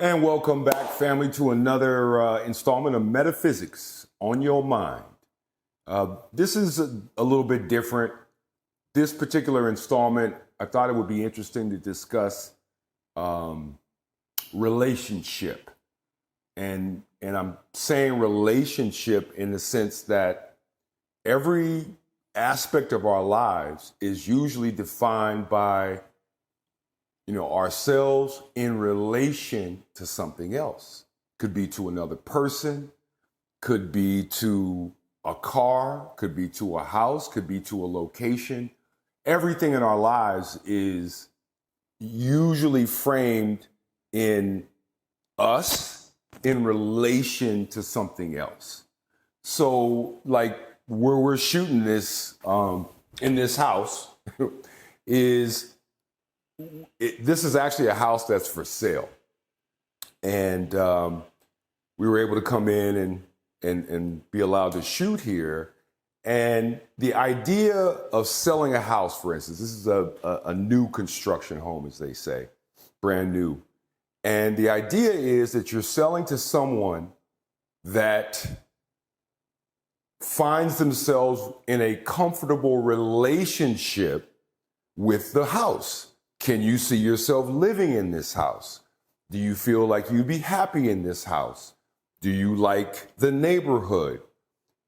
And welcome back, family, to another installment of Metaphysics on Your Mind. This is a little bit different. This particular installment, I thought it would be interesting to discuss relationship. And I'm saying relationship in the sense that every aspect of our lives is usually defined by ourselves in relation to something else. Could be to another person, could be to a car, could be to a house, could be to a location. Everything in our lives is usually framed in us in relation to something else. So, like where we're shooting this in this house is this is actually a house that's for sale. And we were able to come in and be allowed to shoot here. And the idea of selling a house, for instance, this is a new construction home, as they say, brand new. And the idea is that you're selling to someone that finds themselves in a comfortable relationship with the house. Can you see yourself living in this house? Do you feel like you'd be happy in this house? Do you like the neighborhood?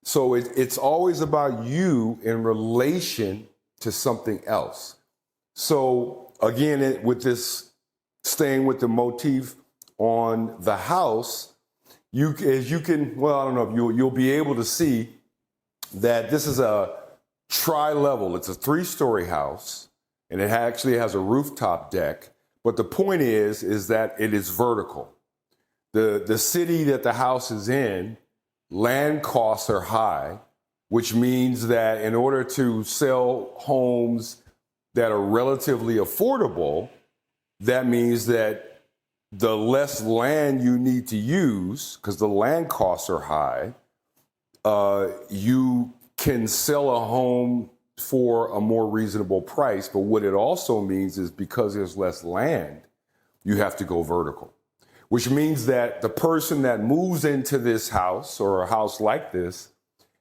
So it's always about you in relation to something else. So again, with this, staying with the motif on the house, I don't know if you'll be able to see that this is a tri-level. It's a 3-story house. And it actually has a rooftop deck. But the point is that it is vertical. The city that the house is in, land costs are high, which means that in order to sell homes that are relatively affordable, that means that the less land you need to use, because the land costs are high, you can sell a home for a more reasonable price. But what it also means is because there's less land, you have to go vertical, which means that the person that moves into this house or a house like this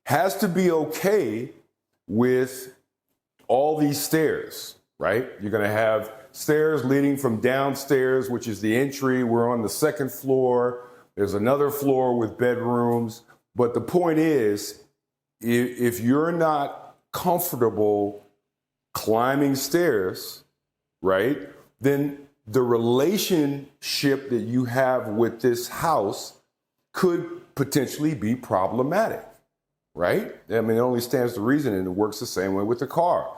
has to be okay with all these stairs, right? You're going to have stairs leading from downstairs, which is the entry. We're on the second floor. There's another floor with bedrooms. But the point is, if you're not comfortable climbing stairs, right, then the relationship that you have with this house could potentially be problematic, right? I mean, it only stands to reason, and it works the same way with the car.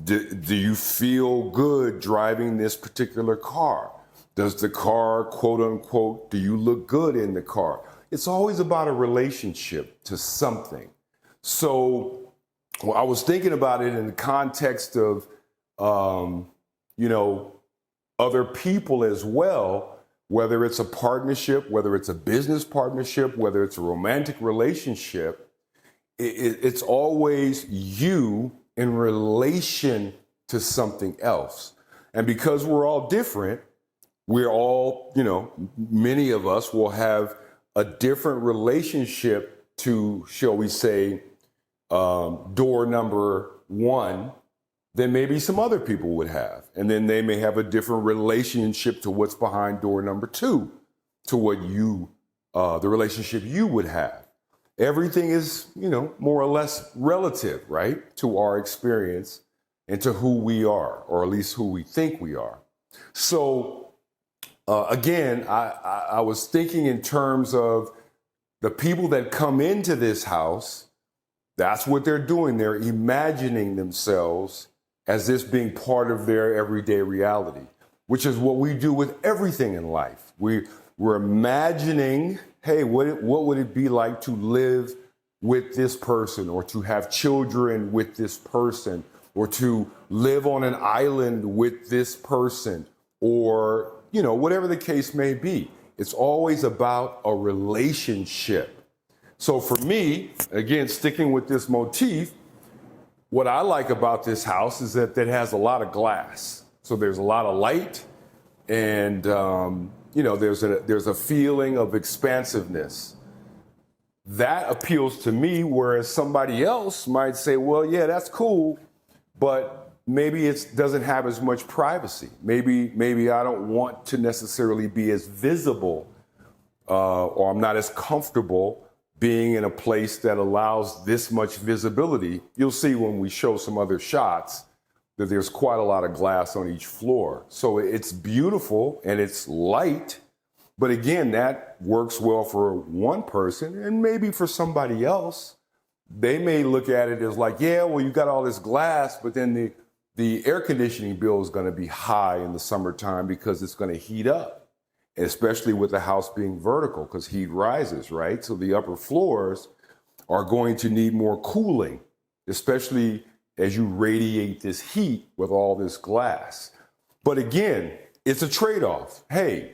Do you feel good driving this particular car? Does the car, quote unquote, do you look good in the car? It's always about a relationship to something. So I was thinking about it in the context of, other people as well, whether it's a partnership, whether it's a business partnership, whether it's a romantic relationship. It's always you in relation to something else. And because we're all different, we're all, many of us will have a different relationship to, shall we say, door number 1 than maybe some other people would have. And then they may have a different relationship to what's behind door number 2, to what the relationship you would have. Everything is, more or less relative, right, to our experience and to who we are, or at least who we think we are. So again, I was thinking in terms of the people that come into this house. That's what they're doing. They're imagining themselves as this being part of their everyday reality, which is what we do with everything in life. We're imagining, hey, what would it be like to live with this person, or to have children with this person, or to live on an island with this person, or, whatever the case may be. It's always about a relationship. So for me, again, sticking with this motif, what I like about this house is that it has a lot of glass. So there's a lot of light, and there's a feeling of expansiveness. That appeals to me, whereas somebody else might say, well, yeah, that's cool, but maybe it doesn't have as much privacy. Maybe I don't want to necessarily be as visible, or I'm not as comfortable being in a place that allows this much visibility. You'll see when we show some other shots that there's quite a lot of glass on each floor. So it's beautiful and it's light, but again, that works well for one person, and maybe for somebody else, they may look at it as like, yeah, well, you got all this glass, but then the air conditioning bill is going to be high in the summertime because it's going to heat up, especially with the house being vertical because heat rises, right? So the upper floors are going to need more cooling, especially as you radiate this heat with all this glass. But again, it's a trade-off. Hey,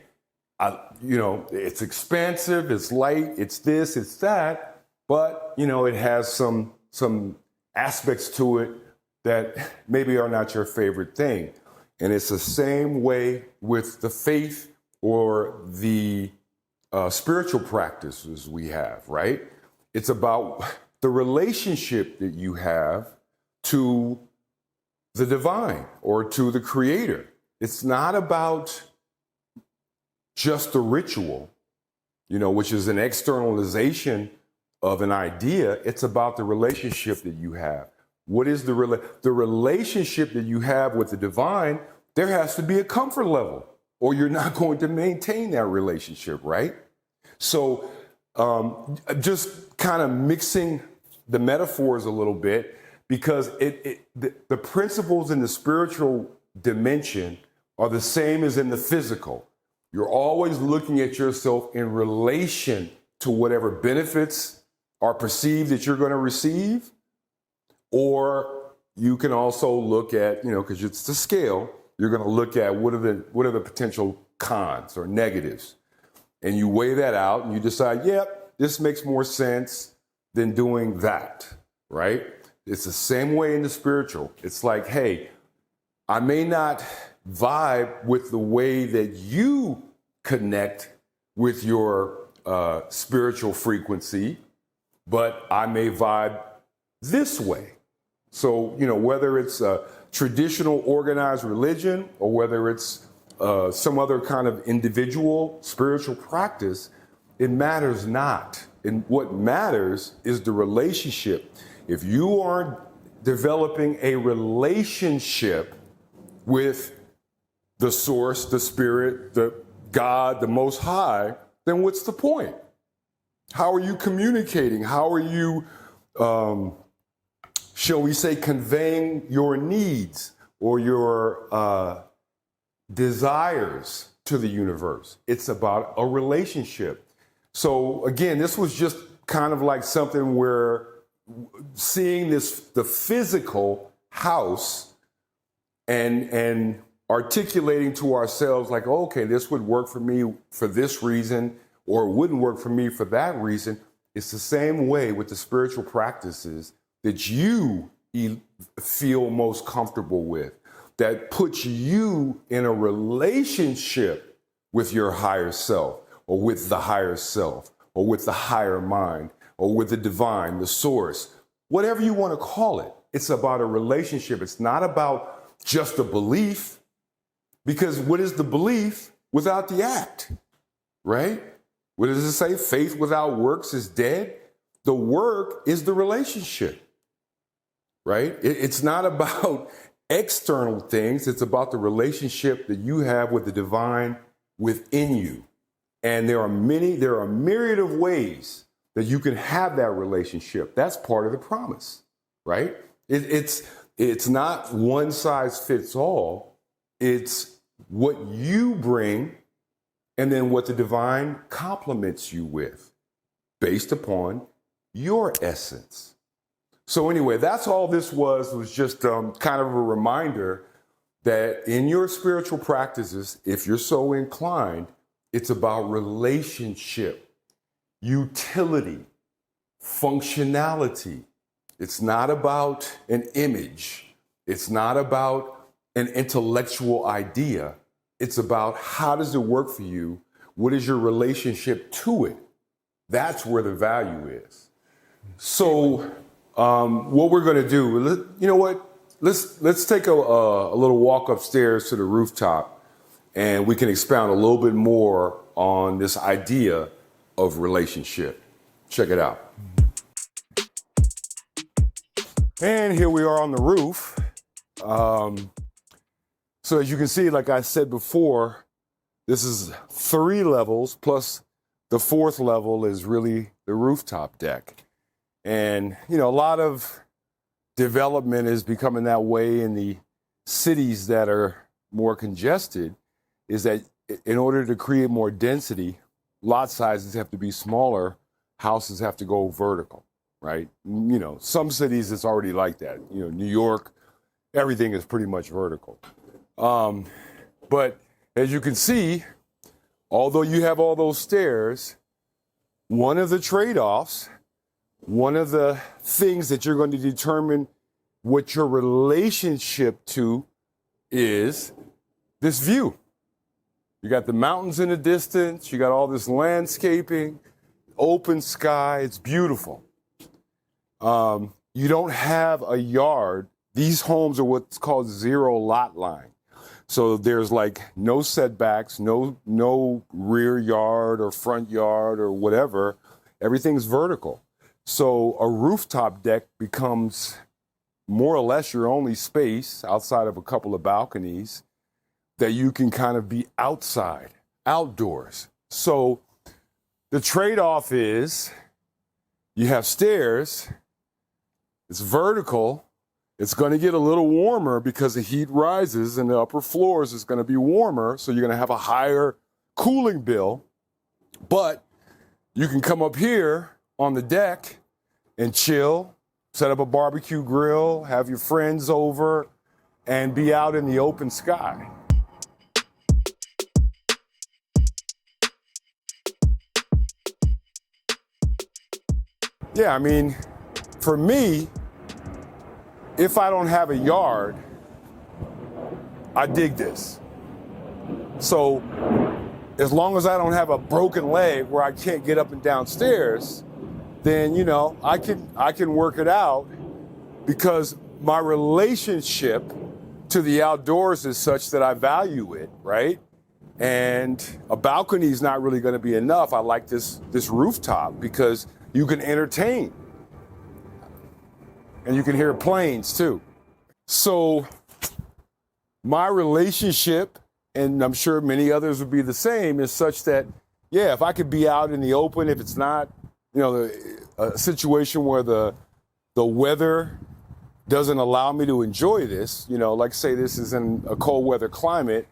it's expansive, it's light, it's this, it's that, but it has some aspects to it that maybe are not your favorite thing. And it's the same way with the faith or the spiritual practices we have, right? It's about the relationship that you have to the divine or to the creator. It's not about just the ritual, which is an externalization of an idea. It's about the relationship that you have. What is the relationship that you have with the divine? There has to be a comfort level, or you're not going to maintain that relationship, right? So just kind of mixing the metaphors a little bit, because the principles in the spiritual dimension are the same as in the physical. You're always looking at yourself in relation to whatever benefits are perceived that you're going to receive. Or you can also look at, because it's the scale, you're going to look at what are the potential cons or negatives. And you weigh that out and you decide, yep, this makes more sense than doing that, right? It's the same way in the spiritual. It's like, hey, I may not vibe with the way that you connect with your spiritual frequency, but I may vibe this way. So, whether it's a traditional organized religion or whether it's some other kind of individual spiritual practice, it matters not. And what matters is the relationship. If you aren't developing a relationship with the source, the spirit, the God, the Most High, then what's the point? How are you communicating? How are you, shall we say, conveying your needs or your desires to the universe? It's about a relationship. So again, this was just kind of like something where seeing the physical house and articulating to ourselves like, okay, this would work for me for this reason, or it wouldn't work for me for that reason. It's the same way with the spiritual practices that you feel most comfortable with, that puts you in a relationship with your higher self, or with the higher self, or with the higher mind, or with the divine, the source, whatever you want to call it. It's about a relationship. It's not about just a belief, because what is the belief without the act, right? What does it say? Faith without works is dead. The work is the relationship, right? It's not about external things. It's about the relationship that you have with the divine within you. And there are a myriad of ways that you can have that relationship. That's part of the promise, right? It's not one size fits all. It's what you bring and then what the divine complements you with based upon your essence. So anyway, that's all this was just kind of a reminder that in your spiritual practices, if you're so inclined, it's about relationship, utility, functionality. It's not about an image. It's not about an intellectual idea. It's about how does it work for you What is your relationship to it? That's where the value is. So what we're going to do, you know what? Let's take a little walk upstairs to the rooftop, and we can expound a little bit more on this idea of relationship. Check it out. And here we are on the roof. So as you can see, like I said before, this is 3 levels, plus the 4th level is really the rooftop deck. And, you know, a lot of development is becoming that way in the cities that are more congested, is that in order to create more density, lot sizes have to be smaller, houses have to go vertical, right? You know, some cities it's already like that. You know, New York, everything is pretty much vertical. But as you can see, although you have all those stairs, one of the trade-offs, one of the things that you're going to determine what your relationship to is this view. You got the mountains in the distance, you got all this landscaping, open sky, it's beautiful. You don't have a yard. These homes are what's called 0 lot line. So there's like no setbacks, no rear yard or front yard or whatever. Everything's vertical. So a rooftop deck becomes more or less your only space outside of a couple of balconies that you can kind of be outside, outdoors. So the trade-off is you have stairs, it's vertical, it's going to get a little warmer because the heat rises and the upper floors is going to be warmer, so you're going to have a higher cooling bill. But you can come up here on the deck and chill, set up a barbecue grill, have your friends over, and be out in the open sky. Yeah, I mean, for me, if I don't have a yard, I dig this. So as long as I don't have a broken leg where I can't get up and down stairs, then, you know, I can work it out because my relationship to the outdoors is such that I value it, right? And a balcony is not really going to be enough. I like this rooftop because you can entertain. And you can hear planes too. So my relationship, and I'm sure many others would be the same, is such that, yeah, if I could be out in the open, if it's not, you know, a situation where the weather doesn't allow me to enjoy this, you know, like say this is in a cold weather climate,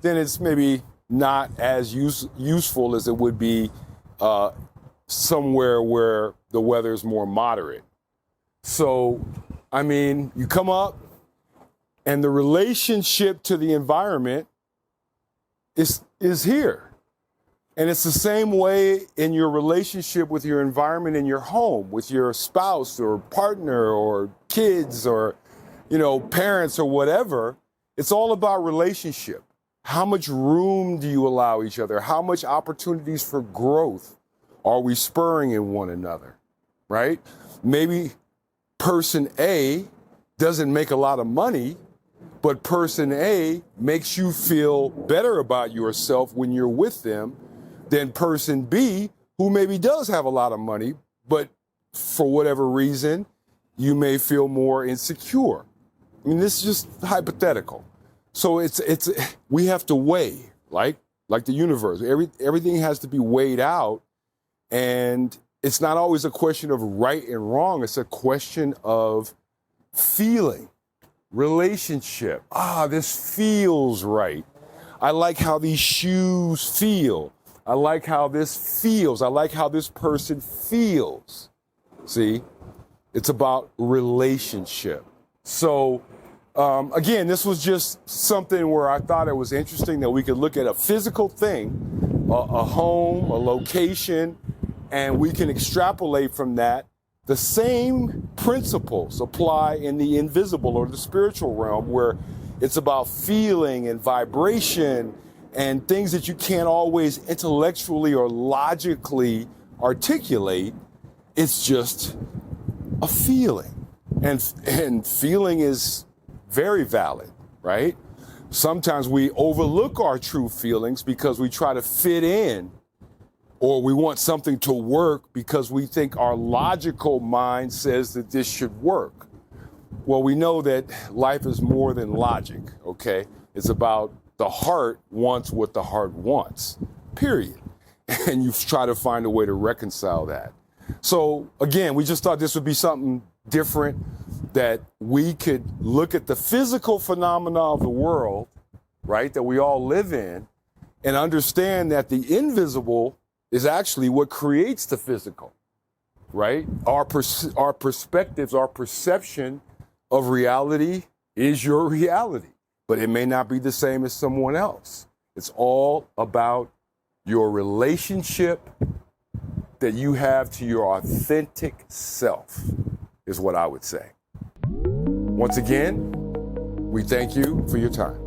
then it's maybe not as useful as it would be somewhere where the weather is more moderate. So, I mean, you come up and the relationship to the environment is here. And it's the same way in your relationship with your environment in your home, with your spouse or partner or kids or, you know, parents or whatever. It's all about relationship. How much room do you allow each other? How much opportunities for growth are we spurring in one another, right? Maybe person A doesn't make a lot of money, but person A makes you feel better about yourself when you're with them than person B, who maybe does have a lot of money, but for whatever reason, you may feel more insecure. I mean, this is just hypothetical. So we have to weigh, like the universe. Everything has to be weighed out, and it's not always a question of right and wrong. It's a question of feeling, relationship. This feels right. I like how these shoes feel. I like how this feels. I like how this person feels. See, it's about relationship. So again, this was just something where I thought it was interesting that we could look at a physical thing, a home, a location, and we can extrapolate from that. The same principles apply in the invisible or the spiritual realm, where it's about feeling and vibration and things that you can't always intellectually or logically articulate. It's just a feeling. And feeling is very valid, right? Sometimes we overlook our true feelings because we try to fit in, or we want something to work because we think our logical mind says that this should work. Well, we know that life is more than logic, okay? It's about the heart wants what the heart wants, period. And you try to find a way to reconcile that. So again, we just thought this would be something different, that we could look at the physical phenomena of the world, right, that we all live in, and understand that the invisible is actually what creates the physical, right? Our perspectives, our perception of reality is your reality, but it may not be the same as someone else. It's all about your relationship that you have to your authentic self, is what I would say. Once again, we thank you for your time.